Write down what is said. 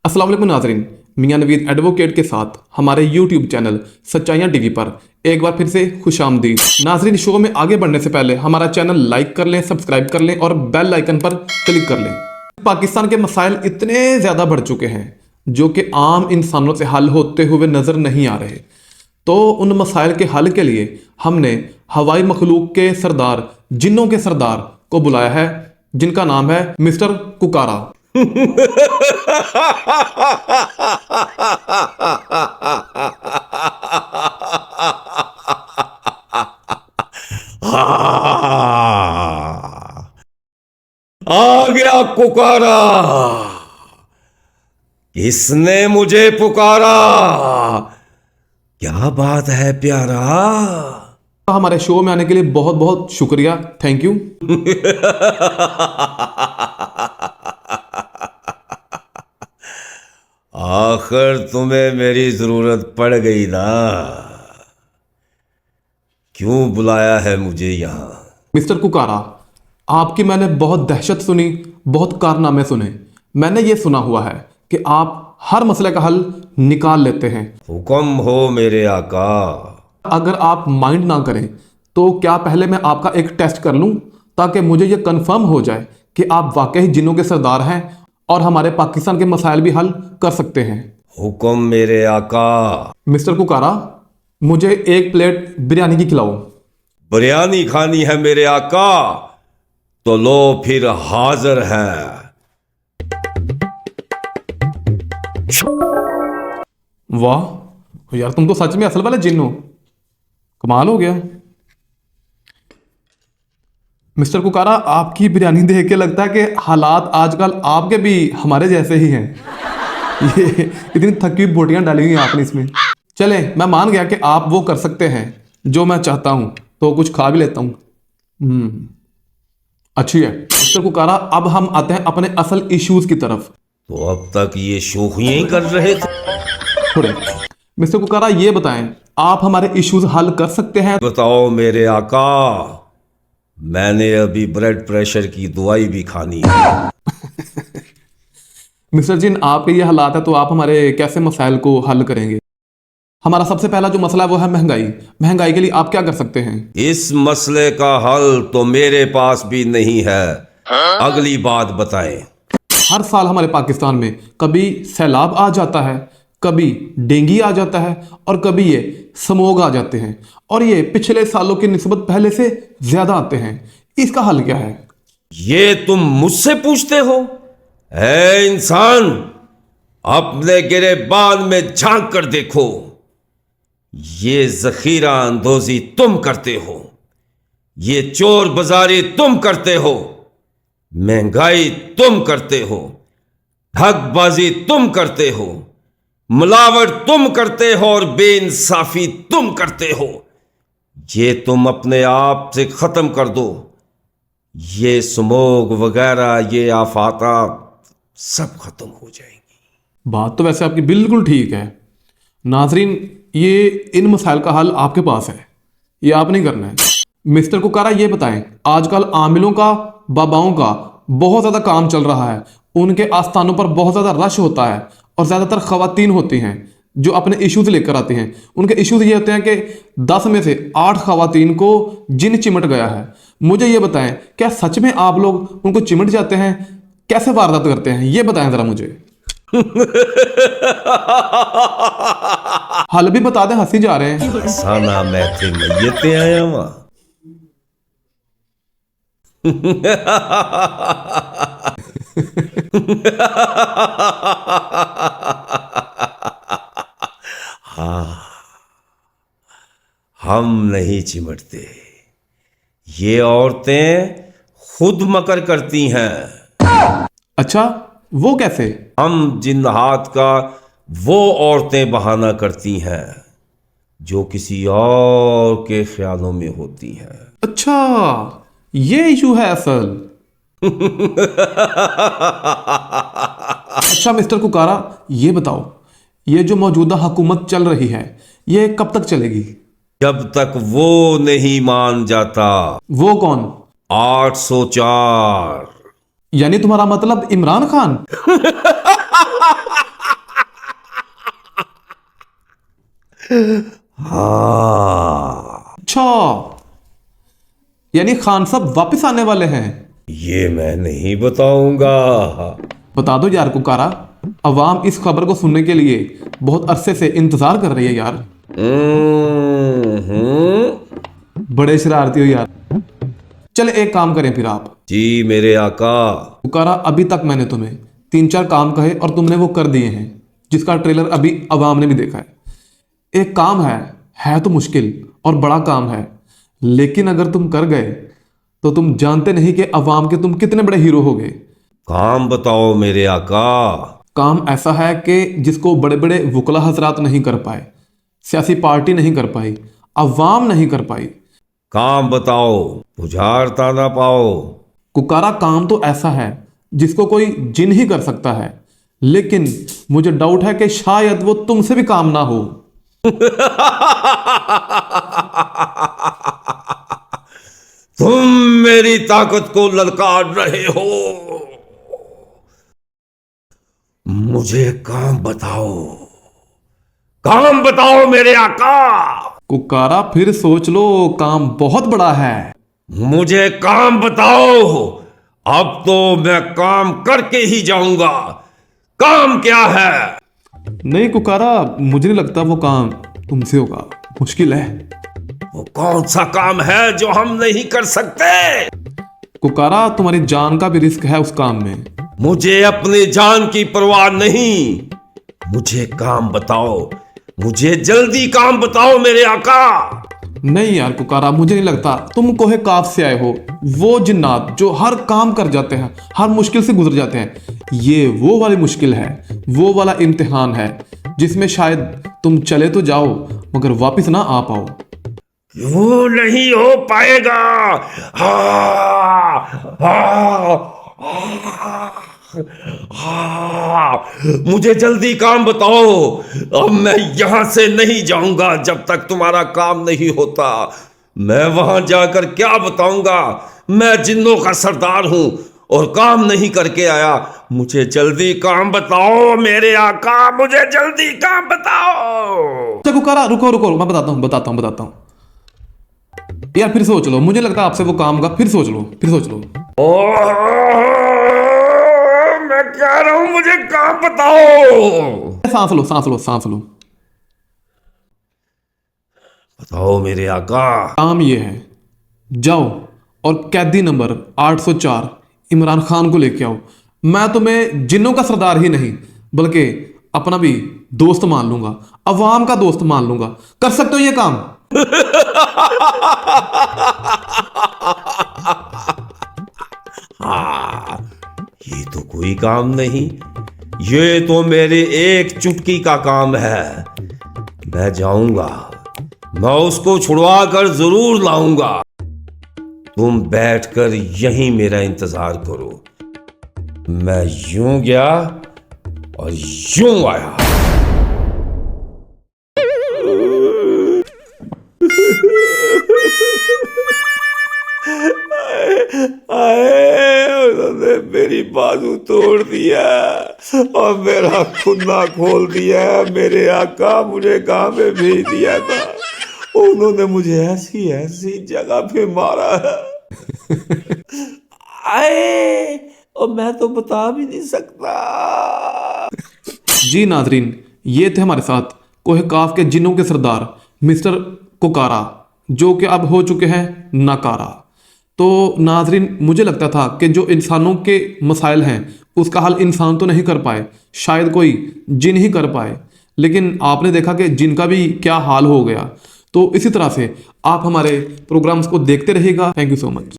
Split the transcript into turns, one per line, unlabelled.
अस्सलाम वालेकुम नाजरीन, मियां नवीद एडवोकेट के साथ हमारे यूट्यूब चैनल सच्चाइयाँ टीवी पर एक बार फिर से खुशामदीद। नाजरीन, शो में आगे बढ़ने से पहले हमारा चैनल लाइक कर लें, सब्सक्राइब कर लें और बेल आइकन पर क्लिक कर लें। पाकिस्तान के मसाइल इतने ज़्यादा बढ़ चुके हैं जो कि आम इंसानों से हल होते हुए नज़र नहीं आ रहे, तो उन मसाइल के हल के लिए हमने हवाई मखलूक के सरदार, जिन्नों के सरदार को बुलाया है, जिनका नाम है मिस्टर कुकारा।
आ गया कुकारा। किसने मुझे पुकारा? क्या बात है प्यारा?
हमारे शो में आने के लिए बहुत बहुत शुक्रिया, थैंक यू।
आखिर तुम्हें मेरी जरूरत पड़ गई ना? क्यों बुलाया है मुझे यहां?
मिस्टर कुकारा, आपकी मैंने बहुत दहशत सुनी, बहुत कारनामे सुने। मैंने ये सुना हुआ है कि आप हर मसले का हल निकाल लेते हैं।
हुक्म हो मेरे आका।
अगर आप माइंड ना करें तो क्या पहले मैं आपका एक टेस्ट कर लूं, ताकि मुझे ये कंफर्म हो जाए कि आप वाकई जिन्नों के सरदार हैं और हमारे पाकिस्तान के मसाइल भी हल कर सकते हैं।
हुक्म मेरे आका।
मिस्टर कुकारा, मुझे एक प्लेट बिरयानी की खिलाओ।
बिरयानी खानी है मेरे आका? तो लो फिर हाजिर है।
वाह यार, तुम तो सच में असल वाले जिन हो, कमाल हो गया। मिस्टर कुकारा, आपकी बिरयानी देख के लगता है कि हालात आजकल आपके भी हमारे जैसे ही हैं। ये इतनी थकी हुई बोटियां डाली हुई हैं आपने इसमें। चले, मैं मान गया कि आप वो कर सकते हैं जो मैं चाहता हूं, तो कुछ खा भी लेता हूं। अच्छी है। मिस्टर कुकारा, अब हम आते हैं अपने असल इश्यूज की तरफ।
तो अब तक ये शोखियां ही कर रहे थे?
थोड़े मिस्टर कुकारा, ये बताएं, आप हमारे इश्यूज हल कर सकते हैं?
बताओ मेरे आका। मैंने अभी ब्लड प्रेशर की दवाई भी खानी है।
मिस्टर जिन, आपके ये हालात है तो आप हमारे कैसे मसाइल को हल करेंगे? हमारा सबसे पहला जो मसला है वो है महंगाई। महंगाई के लिए आप क्या कर सकते हैं?
इस मसले का हल तो मेरे पास भी नहीं है। अगली बात बताएं।
हर साल हमारे पाकिस्तान में कभी सैलाब आ जाता है, कभी डेंगू आ जाता है और कभी ये स्मोग आ जाते हैं, और ये पिछले सालों की निस्बत पहले से ज्यादा आते हैं। इसका हल क्या है?
ये तुम मुझसे पूछते हो? ऐ इंसान, अपने गिरेबान में झांक कर देखो। ये जखीरा अंदोजी तुम करते हो, ये चोर बाजारी तुम करते हो, महंगाई तुम करते हो, ठगबाजी तुम करते हो, मिलावट तुम करते हो और बेइंसाफी तुम करते हो। ये तुम अपने आप से खत्म कर दो। ये स्मोग वगैरह, ये आफाता सब खत्म हो जाएंगी।
बात तो वैसे आपकी बिल्कुल ठीक है। नाजरीन, ये इन मसाइल का हल आपके पास है, ये आप नहीं करना है। मिस्टर कुकारा, ये बताएं, आजकल आमिलों का, बाबाओं का बहुत ज़्यादा काम चल रहा है। उनके आस्थानों पर बहुत ज़्यादा रश होता है और ज़्यादातर ख़वातीन होती हैं जो अपने इश्यूज लेकर आती हैं। उनके इश्यूज ये होते हैं कि 10 में से 8 ख़वातीन को जिन चिमट गया है। मुझे ये बताएं, क्या सच में आप लोग उनको चिमट जाते हैं? कैसे वारदात करते हैं, ये बताएं ज़रा मुझे। हल भी बता दें, हंसी जा रहे हैं।
साना मैं थे मैयते आया वहां। हाँ, हम नहीं चिमटते। ये औरतें खुद मकर करती हैं।
अच्छा, वो कैसे?
हम जिन्नात का वो औरतें बहाना करती हैं जो किसी और के ख्यालों में होती हैं।
अच्छा, ये इशू है असल। अच्छा मिस्टर कुकारा, ये बताओ, ये जो मौजूदा हुकूमत चल रही है ये कब तक चलेगी?
जब तक वो नहीं मान जाता।
वो कौन?
804।
यानी तुम्हारा मतलब इमरान खान?
हाँ,
अच्छा, यानी खान साहब वापस आने वाले हैं।
ये मैं नहीं बताऊंगा।
बता दो यार कुकारा, अवाम इस खबर को सुनने के लिए बहुत अरसे से इंतजार कर रही है यार। बड़े शरारती हो यार। चले एक काम करें फिर आप।
जी मेरे आका।
पुकारा, अभी तक मैंने तुम्हें 3-4 काम कहे और तुमने वो कर दिए हैं, जिसका ट्रेलर अभी अवाम ने भी देखा है। एक काम है तो मुश्किल और बड़ा काम है, लेकिन अगर तुम कर गए तो तुम जानते नहीं कि अवाम के तुम कितने बड़े हीरो हो गए।
काम बताओ मेरे आका।
काम ऐसा है कि जिसको बड़े बड़े वकला हजरात नहीं कर पाए, सियासी पार्टी नहीं कर पाई, अवाम नहीं कर पाई।
काम बताओ, बुझारता ना पाओ।
कुकारा, काम तो ऐसा है जिसको कोई जिन ही कर सकता है, लेकिन मुझे डाउट है कि शायद वो तुमसे भी काम ना हो।
तुम मेरी ताकत को ललकार रहे हो। मुझे काम बताओ, काम बताओ मेरे आका।
कुकारा, फिर सोच लो, काम बहुत बड़ा है।
मुझे काम बताओ। अब तो मैं काम करके ही जाऊंगा। काम क्या है?
नहीं कुकारा, मुझे नहीं लगता वो काम तुमसे होगा, मुश्किल है।
वो कौन सा काम है जो हम नहीं कर सकते?
कुकारा, तुम्हारी जान का भी रिस्क है उस काम में।
मुझे अपनी जान की परवाह नहीं। मुझे काम बताओ, मुझे जल्दी काम बताओ मेरे आका।
नहीं यार कुकारा, मुझे नहीं लगता तुम कोहे काफ से आए हो। वो जिन्नात जो हर काम कर जाते हैं, हर मुश्किल से गुजर जाते हैं, ये वो वाली मुश्किल है, वो वाला इम्तिहान है जिसमें शायद तुम चले तो जाओ मगर वापस ना आ पाओ।
क्यों नहीं हो पाएगा? हाँ, हाँ, मुझे जल्दी काम बताओ। अब मैं यहां से नहीं जाऊंगा जब तक तुम्हारा काम नहीं होता। मैं वहां जाकर क्या बताऊंगा? मैं जिन्नों का सरदार हूं और काम नहीं करके आया। मुझे जल्दी काम बताओ मेरे आका, मुझे जल्दी काम बताओ।
अच्छा कुकारा, रुको रुको, मैं बताता हूँ यार। फिर सोच लो, मुझे लगता है आपसे वो काम होगा। फिर सोच लो।
मैं कह रहा हूं मुझे काम बताओ।
सांस लो।
बताओ मेरे आका।
काम ये है, जाओ और कैदी नंबर 804 इमरान खान को लेके आओ। मैं तुम्हें जिन्नों का सरदार ही नहीं बल्कि अपना भी दोस्त मान लूंगा, अवाम का दोस्त मान लूंगा। कर सकते हो ये काम?
हाँ, ये तो कोई काम नहीं। ये तो मेरे एक चुटकी का काम है। मैं जाऊंगा, मैं उसको छुड़वा कर जरूर लाऊंगा। तुम बैठकर यहीं मेरा इंतजार करो। मैं यूं गया और यूं आया। उन्होंने मेरी बाजू तोड़ दिया और मेरा खुन्ना खोल दिया। मेरे आका मुझे कहाँ पे भेज दिया था? उन्होंने मुझे ऐसी ऐसी जगह पे मारा है आए, और मैं तो बता भी नहीं सकता।
जी नाजरीन, ये थे हमारे साथ कोहे काफ के जिन्नों के सरदार मिस्टर कुकारा, जो कि अब हो चुके हैं नाकारा। तो नाजरीन, मुझे लगता था कि जो इंसानों के मसाइल हैं उसका हल इंसान तो नहीं कर पाए, शायद कोई जिन ही कर पाए, लेकिन आपने देखा कि जिन का भी क्या हाल हो गया। तो इसी तरह से आप हमारे प्रोग्राम्स को देखते रहिएगा। Thank you so much.